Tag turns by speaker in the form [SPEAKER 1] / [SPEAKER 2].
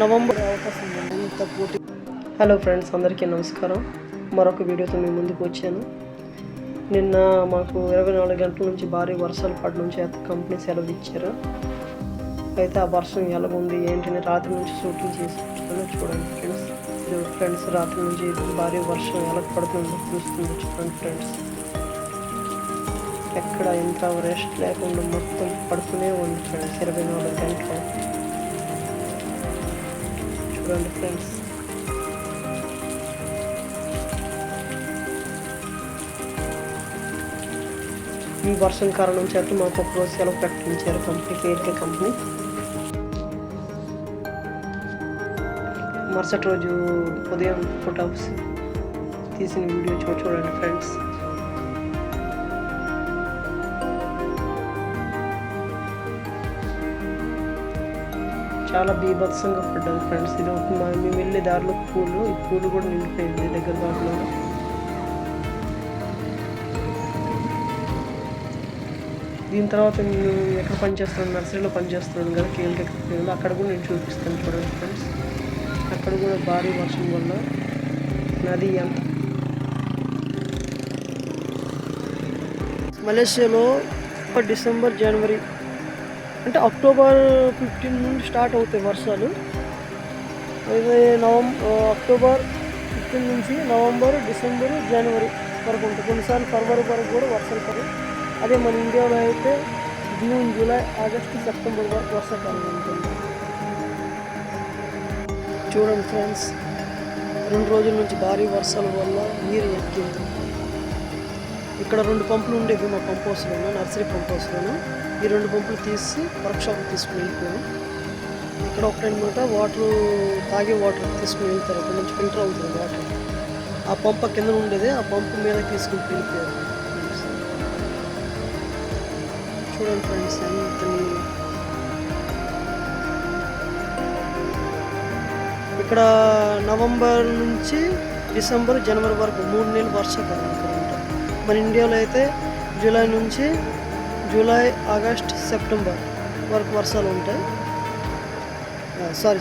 [SPEAKER 1] November అవకాశం ఉంది ఇంత పోటీ. హలో ఫ్రెండ్స్, అందరికీ నమస్కారం. మరొక వీడియోతో మీ ముందుకు వచ్చాను. నిన్న మాకు 24 గంటల నుంచి భారీ వర్షాలు పడి నుంచి కంపెనీ సెలవు ఇచ్చారు. అయితే ఆ వర్షం ఎలాగుంది ఏంటని రాత్రి నుంచి షూటింగ్ చేసుకుంటాను. చూడండి ఫ్రెండ్స్, రాత్రి నుంచి భారీ వర్షం ఎలా పడుతుందో చూస్తుంది. చూడండి ఫ్రెండ్స్, ఎక్కడ ఇంత రెస్ట్ లేకుండా మొత్తం పడుతూనే ఉంది ఫ్రెండ్స్ 24 గంటలు. చూడండి ఫ్రెండ్స్, ఈ వర్షం కారణం చేత మాకు ఒక రోజు సెలవు ప్రకటించారు కంపెనీ కంపెనీ. మరుసటి రోజు ఉదయం ఫోటోస్ తీసిన వీడియో చూడండి ఫ్రెండ్స్. చాలా బీభత్సంగా పడ్డారు ఫ్రెండ్స్. ఇది మేము వెళ్ళే దారిలో ఈ పూలు కూడా నిండిపోయింది దగ్గర దారిలో. దీని తర్వాత నేను ఎక్కడ పనిచేస్తున్నాను, నర్సరీలో పనిచేస్తున్నాను కదా, కేఎల్కే. అక్కడ కూడా నేను చూపిస్తాను. చూడండి ఫ్రెండ్స్, అక్కడ కూడా భారీ వర్షం వల్ల నది ఎంత. మలేషియాలో డిసెంబర్ జనవరి అంటే అక్టోబర్ 15 నుండి స్టార్ట్ అవుతాయి వర్షాలు. అయితే అక్టోబర్ 15 నుంచి నవంబర్, డిసెంబర్, జనవరి వరకు ఉంటాయి. కొన్నిసార్లు ఫిబ్రవరి వరకు కూడా వర్షాలు పడవు. అదే మన ఇండియాలో అయితే జూన్, జూలై, ఆగస్టు, సెప్టెంబర్ వరకు వర్షాకాలం ఉంటుంది. చూడండి ఫ్రెండ్స్, 2 రోజుల నుంచి భారీ వర్షాల వల్ల నీరు ఎక్కింది. ఇక్కడ 2 పంపులు ఉండేవి మా పంప్ హౌస్లోనూ, నర్సరీ పంప్ హౌస్లోనూ. ఈ 2 పంపులు తీసి వర్క్షాప్ తీసుకుని వెళ్ళిపోయాం. ఇక్కడ ఒకటనమాట వాటర్, తాగే వాటర్ తీసుకుని వెళ్తారు. అక్కడ నుంచి ఫిల్టర్ అవుతుంది వాటర్. ఆ పంప్ కింద ఉండేది, ఆ పంపు మీద తీసుకుని వెళ్ళిపోయారు. చూడండి ఫ్రెండ్స్, ఎంత ఇక్కడ నవంబర్ నుంచి డిసెంబర్, జనవరి వరకు 3 నెలలు వర్షాకాలం ఇక్కడ ఉంటాయి. మన ఇండియాలో అయితే జూలై, ఆగస్ట్, సెప్టెంబర్ వరకు వర్షాలు ఉంటాయి. సారీ